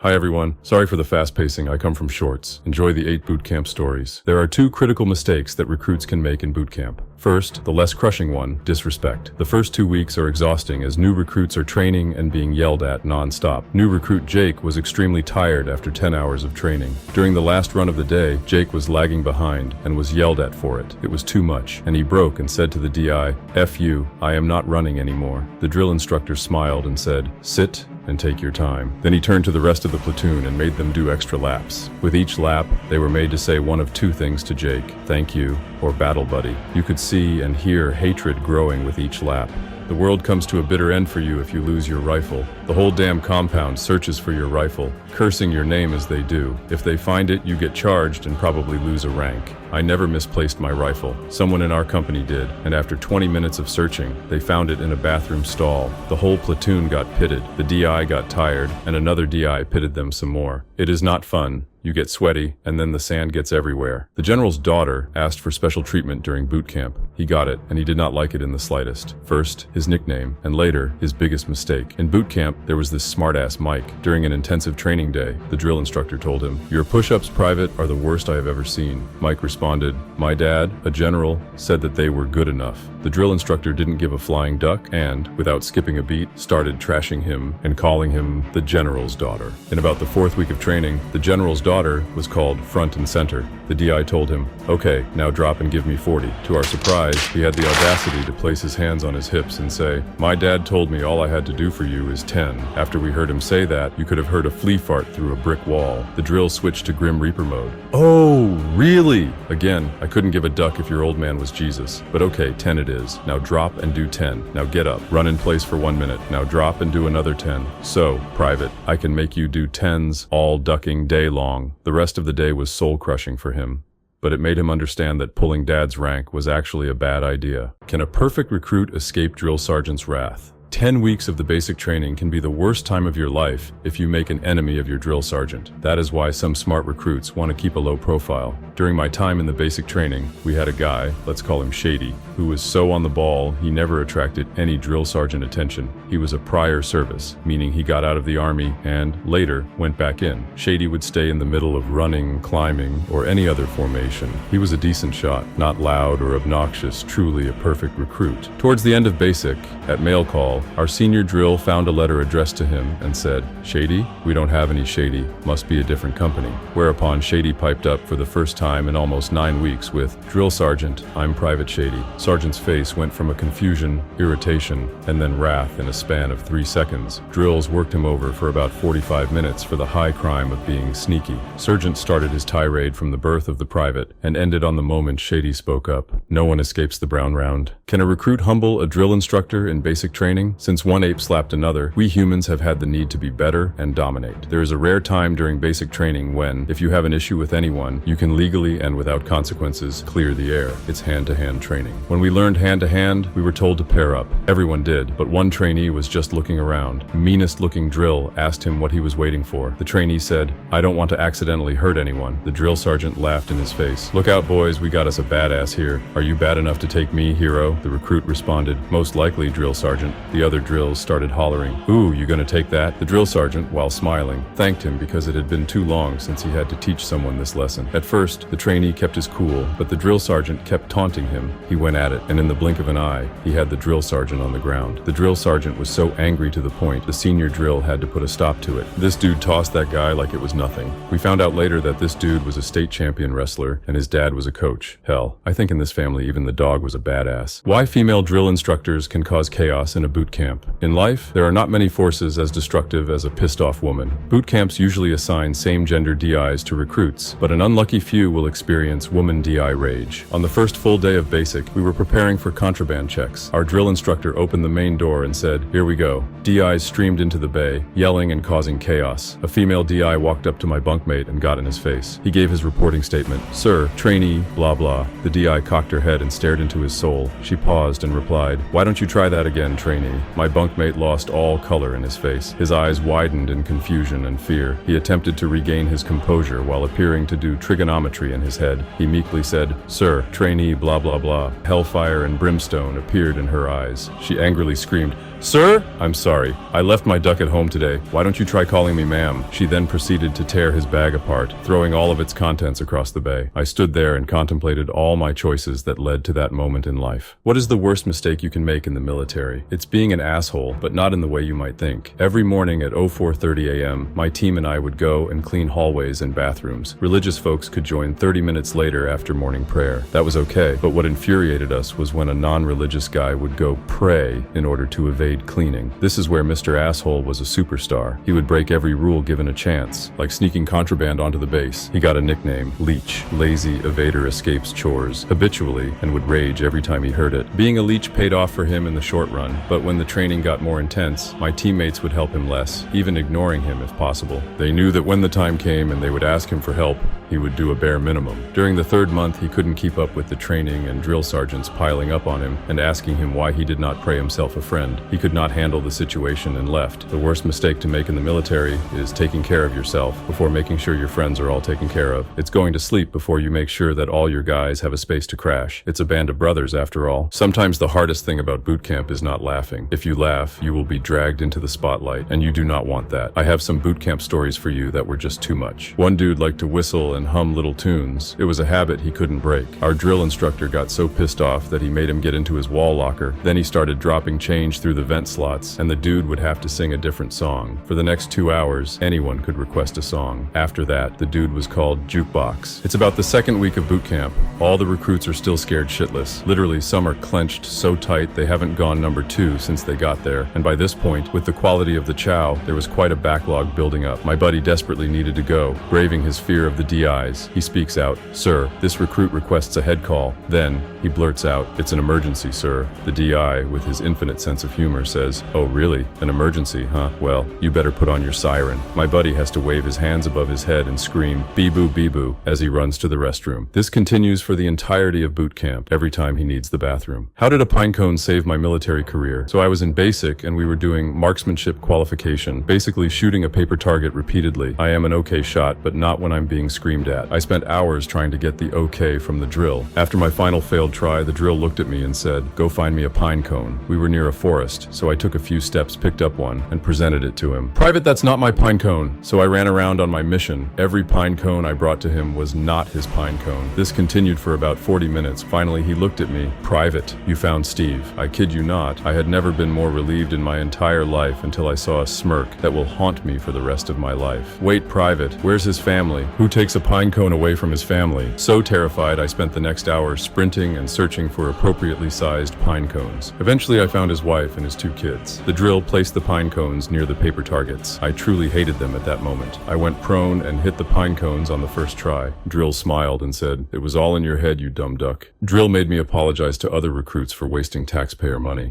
Hi everyone, sorry for the fast pacing, I come from shorts. Enjoy the 8 bootcamp stories. There are 2 critical mistakes that recruits can make in bootcamp. First, the less crushing one, disrespect. The first 2 weeks are exhausting as new recruits are training and being yelled at non-stop. New recruit Jake was extremely tired after 10 hours of training. During the last run of the day, Jake was lagging behind and was yelled at for it. It was too much, and he broke and said to the DI, "F you, I am not running anymore." The drill instructor smiled and said, "Sit and take your time." Then he turned to the rest of the platoon and made them do extra laps. With each lap, they were made to say one of 2 things to Jake: "Thank you," or "Battle buddy." You could see and hear hatred growing with each lap. The world comes to a bitter end for you if you lose your rifle. The whole damn compound searches for your rifle, cursing your name as they do. If they find it, you get charged and probably lose a rank. I never misplaced my rifle. Someone in our company did, and after 20 minutes of searching, they found it in a bathroom stall. The whole platoon got pitted. The DI got tired, and another DI pitted them some more. It is not fun. You get sweaty, and then the sand gets everywhere. The general's daughter asked for special treatment during boot camp. He got it, and he did not like it in the slightest. First, his nickname, and later, his biggest mistake. In boot camp, there was this smartass Mike. During an intensive training day, the drill instructor told him, "Your push-ups, private, are the worst I have ever seen." Mike responded, "My dad, a general, said that they were good enough." The drill instructor didn't give a flying duck and, without skipping a beat, started trashing him and calling him the general's daughter. In about the 4th week of training, the general's daughter was called front and center. The DI told him, "Okay, now drop and give me 40. To our surprise, he had the audacity to place his hands on his hips and say, "My dad told me all I had to do for you is 10. After we heard him say that, you could have heard a flea fart through a brick wall. The drill switched to Grim Reaper mode. "Oh, really?" Again, I couldn't give a duck if your old man was Jesus. But okay, 10 it is. Now drop and do 10. Now get up. Run in place for 1 minute. Now drop and do another 10. So, private, I can make you do 10s all ducking day long. The rest of the day was soul-crushing for him. But it made him understand that pulling dad's rank was actually a bad idea. Can a perfect recruit escape drill sergeant's wrath? 10 weeks of the basic training can be the worst time of your life if you make an enemy of your drill sergeant. That is why some smart recruits want to keep a low profile. During my time in the basic training, we had a guy, let's call him Shady, who was so on the ball he never attracted any drill sergeant attention. He was a prior service, meaning he got out of the army and, later, went back in. Shady would stay in the middle of running, climbing, or any other formation. He was a decent shot, not loud or obnoxious, truly a perfect recruit. Towards the end of basic, at mail call, our senior drill found a letter addressed to him and said, "Shady? We don't have any Shady. Must be a different company." Whereupon Shady piped up for the first time in almost 9 weeks with, "Drill Sergeant, I'm Private Shady." Sergeant's face went from a confusion, irritation, and then wrath in a span of 3 seconds. Drills worked him over for about 45 minutes for the high crime of being sneaky. Sergeant started his tirade from the birth of the private and ended on the moment Shady spoke up. No one escapes the brown round. Can a recruit humble a drill instructor in basic training? Since one ape slapped another, we humans have had the need to be better and dominate. There is a rare time during basic training when, if you have an issue with anyone, you can legally and without consequences clear the air. It's hand-to-hand training. When we learned hand-to-hand, we were told to pair up. Everyone did, but one trainee was just looking around. Meanest-looking drill asked him what he was waiting for. The trainee said, "I don't want to accidentally hurt anyone." The drill sergeant laughed in his face. "Look out, boys, we got us a badass here. Are you bad enough to take me, hero?" The recruit responded, "Most likely, drill sergeant." The other drills started hollering, "Ooh, you gonna take that?" The drill sergeant, while smiling, thanked him because it had been too long since he had to teach someone this lesson. At first, the trainee kept his cool, but the drill sergeant kept taunting him. He went at it, and in the blink of an eye, he had the drill sergeant on the ground. The drill sergeant was so angry to the point the senior drill had to put a stop to it. This dude tossed that guy like it was nothing. We found out later that this dude was a state champion wrestler, and his dad was a coach. Hell, I think in this family even the dog was a badass. Why female drill instructors can cause chaos in a boot camp. In life, there are not many forces as destructive as a pissed-off woman. Boot camps usually assign same-gender DIs to recruits, but an unlucky few will experience woman DI rage. On the first full day of basic, we were preparing for contraband checks. Our drill instructor opened the main door and said, "Here we go." DIs streamed into the bay, yelling and causing chaos. A female DI walked up to my bunkmate and got in his face. He gave his reporting statement. "Sir, trainee, blah blah." The DI cocked her head and stared into his soul. She paused and replied, "Why don't you try that again, trainee?" me. My bunkmate lost all color in his face. His eyes widened in confusion and fear. He attempted to regain his composure while appearing to do trigonometry in his head. He meekly said, "Sir, trainee blah blah blah." Hellfire and brimstone appeared in her eyes. She angrily screamed, "Sir? I'm sorry. I left my duck at home today. Why don't you try calling me ma'am?" She then proceeded to tear his bag apart, throwing all of its contents across the bay. I stood there and contemplated all my choices that led to that moment in life. What is the worst mistake you can make in the military? It's being an asshole, but not in the way you might think. Every morning at 04:30 a.m., my team and I would go and clean hallways and bathrooms. Religious folks could join 30 minutes later after morning prayer. That was okay, but what infuriated us was when a non-religious guy would go pray in order to evade cleaning. This is where Mr. Asshole was a superstar. He would break every rule given a chance, like sneaking contraband onto the base. He got a nickname, Leech. Lazy evader escapes chores, habitually, and would rage every time he heard it. Being a leech paid off for him in the short run, but when the training got more intense, my teammates would help him less, even ignoring him if possible. They knew that when the time came and they would ask him for help, he would do a bare minimum. During the third month, he couldn't keep up with the training and drill sergeants piling up on him and asking him why he did not pray himself a friend. He could not handle the situation and left. The worst mistake to make in the military is taking care of yourself before making sure your friends are all taken care of. It's going to sleep before you make sure that all your guys have a space to crash. It's a band of brothers after all. Sometimes the hardest thing about boot camp is not laughing. If you laugh, you will be dragged into the spotlight, and you do not want that. I have some boot camp stories for you that were just too much. One dude liked to whistle and hum little tunes. It was a habit he couldn't break. Our drill instructor got so pissed off that he made him get into his wall locker. Then he started dropping change through the vent slots, and the dude would have to sing a different song. For the next 2 hours, anyone could request a song. After that, the dude was called Jukebox. It's about the second week of boot camp. All the recruits are still scared shitless. Literally, some are clenched so tight they haven't gone number 2 since they got there. And by this point, with the quality of the chow, there was quite a backlog building up. My buddy desperately needed to go. Braving his fear of the DIs, he speaks out, "Sir, this recruit requests a head call." Then, he blurts out, "It's an emergency, sir." The DI, with his infinite sense of humor, says, "Oh really? An emergency, huh? Well, you better put on your siren." My buddy has to wave his hands above his head and scream, "Bee-boo, bee-boo," as he runs to the restroom. This continues for the entirety of boot camp, every time he needs the bathroom. How did a pine cone save my military career? So I was in basic and we were doing marksmanship qualification, basically shooting a paper target repeatedly. I am an okay shot, but not when I'm being screamed at. I spent hours trying to get the okay from the drill. After my final failed try, the drill looked at me and said, "Go find me a pine cone." We were near a forest, so I took a few steps, picked up one, and presented it to him. "Private, that's not my pine cone." So I ran around on my mission. Every pine cone I brought to him was not his pine cone. This continued for about 40 minutes. Finally, he looked at me. "Private, you found Steve." I kid you not, I had never been more relieved in my entire life until I saw a smirk that will haunt me for the rest of my life. "Wait, Private, where's his family? Who takes a pine cone away from his family?" So terrified, I spent the next hour sprinting and searching for appropriately sized pine cones. Eventually, I found his wife and his 2 kids. The drill placed the pine cones near the paper targets. I truly hated them at that moment. I went prone and hit the pine cones on the first try. Drill smiled and said, "It was all in your head, you dumb duck." Drill made me apologize to other recruits for wasting taxpayer money.